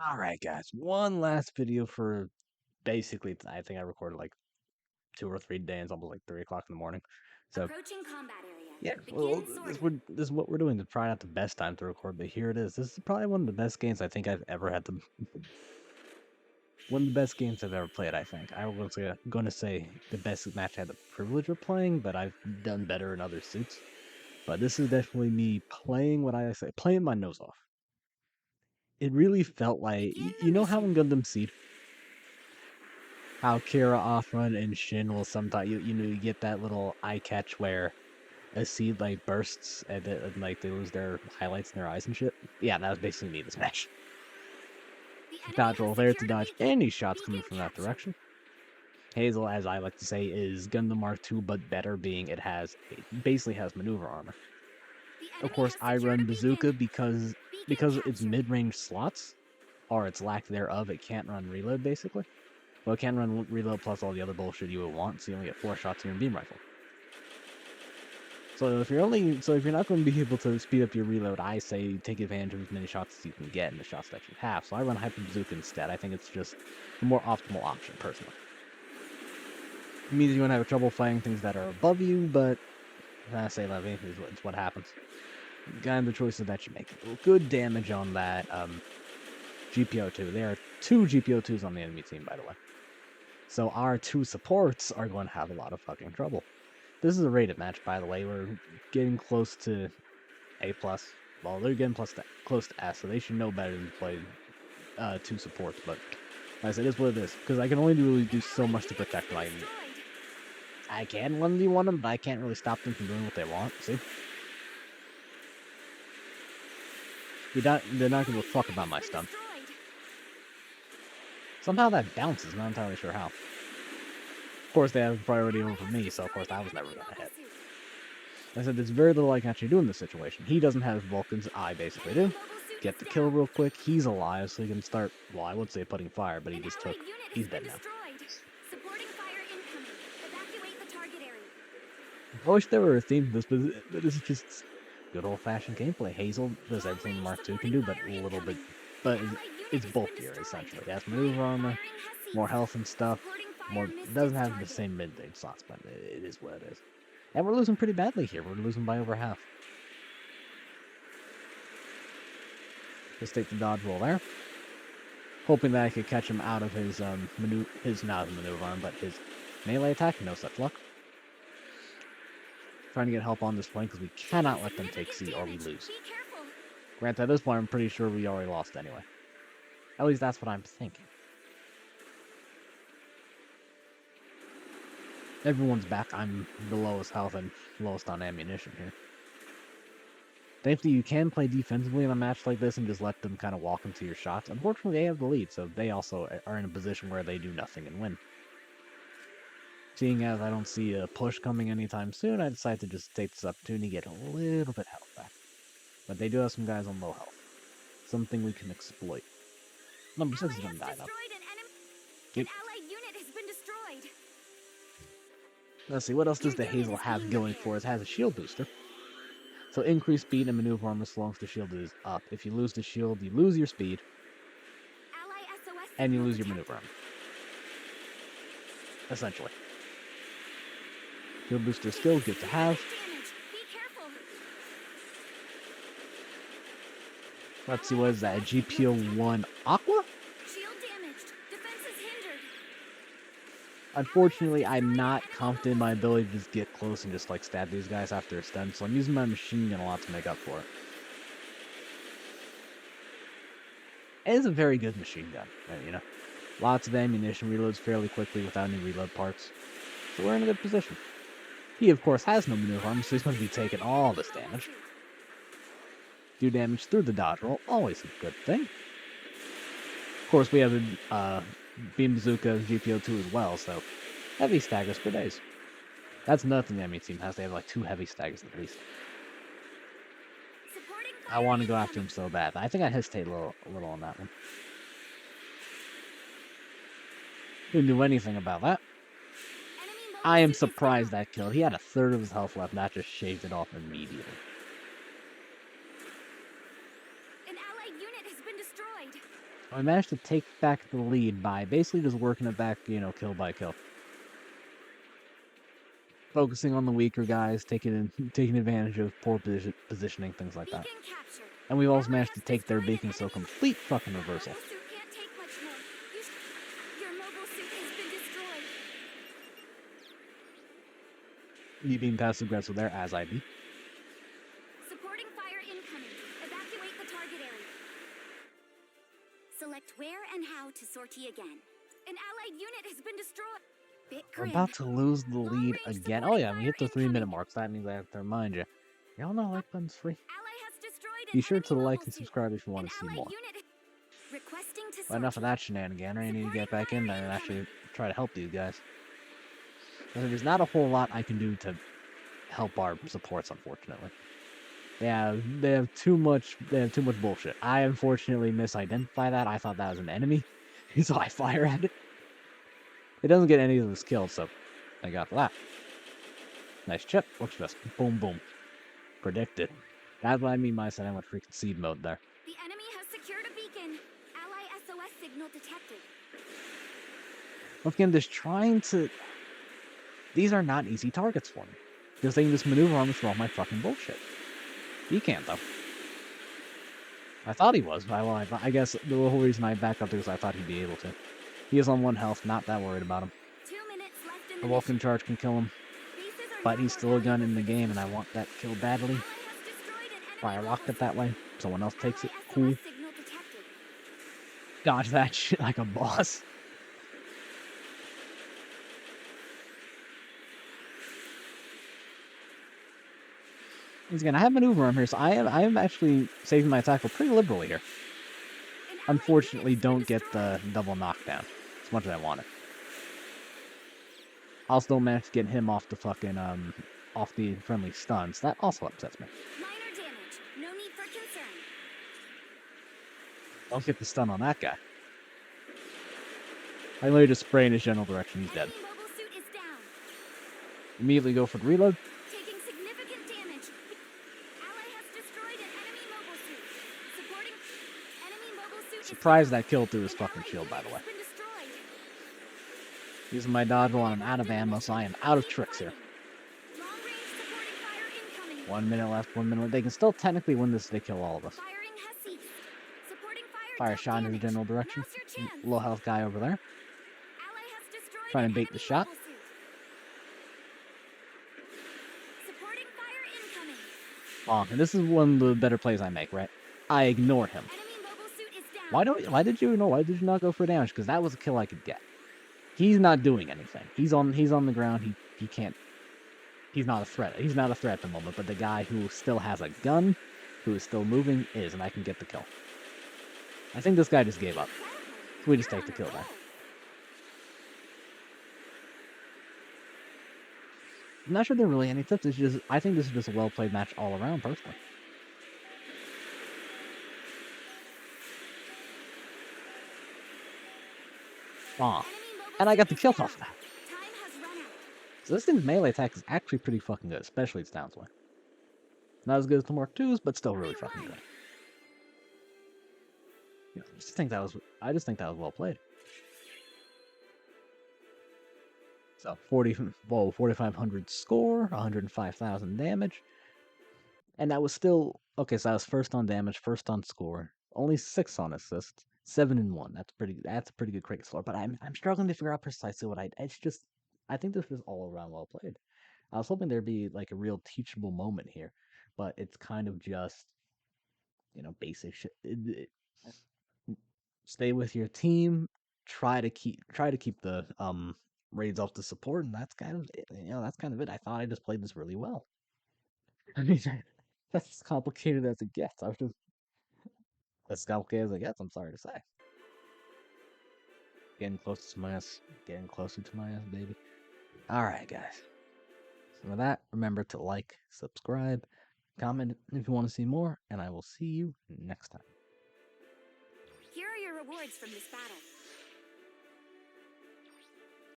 Alright, guys. One last video for basically, I think I recorded like 2 or 3 days, almost like 3 o'clock in the morning. So, Approaching combat area. yeah, well, Begin this, sorting. this is what we're doing. It's probably not the best time to record, but here it is. This is probably one of the best games I think I've ever had to. One of the best games I've ever played, I think. I was going to say the best match I had the privilege of playing, but I've done better in other suits. But this is definitely me playing what I say, playing my nose off. It really felt like, Begin the you know how mission. in Gundam Seed, how Kira, Offrun, and Shin will sometimes you get that little eye catch where a seed like bursts and like they lose their highlights in their eyes and shit. Yeah, that was basically me this match. The enemy Dodge has roll there to secured a dodge beacon. any shots coming Beacon from that captured. direction. Hazel, as I like to say, is Gundam Mark II, but better, being it basically has maneuver armor. The Of enemy course, has I secured a run beacon. Bazooka because Beacon its captured. mid-range slots, or its lack thereof, it can't run reload basically. Well, it can run reload plus all the other bullshit you would want, so you only get 4 shots in your beam rifle. So if you're not going to be able to speed up your reload, I say take advantage of as many shots as you can get in the shots that you have. So I run Hyper Bazooka instead. I think it's just the more optimal option, personally. It means you won't have trouble fighting things that are above you, but I say Levy, it's what happens. Kind of the choices that you make. Good damage on that GPO2. There are 2 GPO2s on the enemy team, by the way. So our 2 supports are going to have a lot of fucking trouble. This is a rated match, by the way. We're getting close to A+. Well, they're getting close to S, so they should know better than to play 2 supports, but as it is what it is. Because I can only really do An so allied much to unit has protect been my... destroyed. I can 1v1 them, but I can't really stop them from doing what they want, see? They're An not giving a allied fuck unit about has my been stun. destroyed. Somehow that bounces, not entirely sure how. Of course, they have An priority ally over has me, so of course destroyed an I was never enemy gonna mobile hit. suit. I said there's very little I can actually do in this situation. He doesn't have Vulcans, I basically Enemy do. mobile suit Get is the kill down. real quick, he's alive, so he can start, well, I would say putting fire, but he An just allied unit has he's been dead now. destroyed. Supporting fire incoming. Evacuate the target area. I wish there were a theme to this, but this is just good old-fashioned gameplay. Hazel does everything the Mark II can Supporting do, but fire a little bit, incoming. An but allied unit it's has been bulkier, destroyed. essentially. It has Light maneuver armor, firing has more ceased. health and stuff, Supporting fire more, missed doesn't its have the target. same mid-range slots, but it is what it is. And we're losing pretty badly here. We're losing by over half. Just take the dodge roll there. Hoping that I could catch him out of his not his maneuver arm, but his melee attack. No such luck. Trying to get help on this flank because we cannot let them take Significant C or we damage. lose. Be careful. Granted, at this point, I'm pretty sure we already lost anyway. At least that's what I'm thinking. Everyone's back. I'm the lowest health and lowest on ammunition here. Thankfully, you can play defensively in a match like this and just let them kind of walk into your shots. Unfortunately, they have the lead, so they also are in a position where they do nothing and win. Seeing as I don't see a push coming anytime soon, I decided to just take this opportunity to get a little bit health back. But they do have some guys on low health. Something we can exploit. Number 6 is Ally gonna has die though. destroyed an enemy. An Yep. allied unit has been destroyed. Let's see, what else does Your the unit Hazel is have being going for repaired. it? It has a shield booster. So increased speed and maneuver armor as long as the shield is up. If you lose the shield, you lose your speed, Ally SOS and you signal lose your maneuver detected. armor. Essentially. Shield booster skill, good to have. Damage. Be careful. Let's see, Ally what is that? A SOS signal detected. GPO-1 Aqua? Shield damaged. Defenses hindered. Ally has Unfortunately, I'm destroyed an not enemy confident in mobile my suit. ability to just get close and just like stab these guys after a stun, so I'm using my machine gun a lot to make up for it. It is a very good machine gun, you know. Lots of ammunition, reloads fairly quickly without any reload parts. So we're in a good position. He, of course, has no maneuver armor, so he's going to be taking Destroyed an all enemy this mobile damage. suit. Do damage through the dodge roll, always a good thing. Of course, we have a Beam Bazooka GPO2 as well, so heavy staggers for days. That's nothing the enemy team has. They have like 2 heavy staggers at least. Supporting I fire want to go after him incoming. so bad. I think I hesitate a little on that one. Didn't do anything about that. Enemy I mobile am suit is surprised down. that killed. He had a third of his health left, and that just shaved it off immediately. An allied unit has been destroyed. I managed to take back the lead by basically just working it back, kill by kill. Focusing on the weaker guys, taking advantage of poor positioning, things like that. Beacon captured. And we've also Ally managed has to take their destroyed an beacon, so enemy. complete fucking That reversal. mobile suit can't take much more. Your mobile suit has been destroyed. You being passive aggressive there, as I be. Supporting fire incoming. Evacuate the target area. Select where and how to sortie again. An allied unit has been destroyed. Bit We're grim. about to lose the lead Long-range again. Oh supporting yeah, we fire hit the 3-minute incoming. mark, so that means I have to remind you. Y'all know like button's free. Ally has destroyed an Be sure enemy to like mobile and suit. subscribe if you want An to see allied more. unit requesting to But enough of sortie. that shenanigan. I need to get Supporting back in fire there and incoming. actually try to help these guys. There's not a whole lot I can do to help our supports, unfortunately. They have too much bullshit. I unfortunately misidentify that. I thought that was an enemy, so I fire at it. It doesn't get any of us killed, so I got that. Nice chip. Looks just boom boom. Predicted. That's what I mean by saying I went freaking seed mode there. The enemy has secured a beacon. Ally SOS signal detected. Once again, just trying to... These are not easy targets for me. Because they can just maneuver on me for all my fucking bullshit. He can't, though. I thought he was. I guess the whole reason I backed up there is I thought he'd be able to. He is on 1 health, not that worried about him. 2 minutes left in A the Vulcan mission. charge can kill him, Bases are but now he's more still a gun valuable in the for this game, and I mission. want that kill badly. Ally has destroyed an enemy Fire rocked mobile it that suit. way. Someone else takes it. Ally SOS Cool. signal detected. Dodge that shit like a boss. Once again, I have maneuver arm here, so I am actually saving my tackle pretty liberally here. An allied Unfortunately, unit has been don't get the destroyed. double knockdown as much as I wanted. Also, don't manage to get him off the fucking off the friendly stuns. That also upsets me. Minor damage. No need for concern. Don't get the stun on that guy. I literally just spray in his general direction. He's dead. Enemy mobile suit is down. Immediately go for the reload. Taking significant damage. Ally has destroyed an enemy mobile suit. Supporting enemy mobile suit Surprised is down. that killed through his An fucking allied shield, by unit the way. has been destroyed. Using my dodge roll, and I'm out of ammo, so I am out of tricks here. Long-range supporting fire incoming. 1 minute left, 1 minute. They can still technically win this if they kill all of us. Firing has ceased. Supporting fire Fire dealt shot in his damage. general direction. Now's your chance. Low health guy over there. Ally has destroyed Trying an to bait the enemy shot. mobile suit. Supporting fire incoming. Oh, and this is one of the better plays I make, right? I ignored him. Enemy mobile suit is down. Why did you ignore? Why did you not go for damage? Because that was a kill I could get. He's not doing anything. He's on the ground. He can't. He's not a threat. He's not a threat at the moment. But the guy who still has a gun, who is still moving, is, and I can get the kill. I think this guy just gave up. So we just You're take the on a kill there. roll. I'm not sure there are really any tips. It's just I think this is just a well played match all around, personally. Aw. Enemy mobile And I got the suit kill is off down. that. Time has run out. So this thing's melee attack is actually pretty fucking good, especially its downswing. Not as good as the Mark II's, but still really We fucking won. good. Yeah, I just think that was well played. So 4,500 score, 105,000 damage, and that was still okay. So that was first on damage, first on score, only 6 on assists, 7 and 1. That's a pretty good crit score. But I'm struggling to figure out precisely what it's just. I think this was all around well played. I was hoping there'd be like a real teachable moment here, but it's kind of just basic shit. Stay with your team. Try to keep the raids off the support, and that's kind of it. That's kind of it. I thought I just played this really well. I mean, that's as complicated as it gets. I was just as complicated as it gets. I'm sorry to say. Getting closer to my ass. Getting closer to my ass, baby. All right, guys. So with that, remember to like, subscribe, comment if you want to see more, and I will see you next time. Here are your rewards from this battle.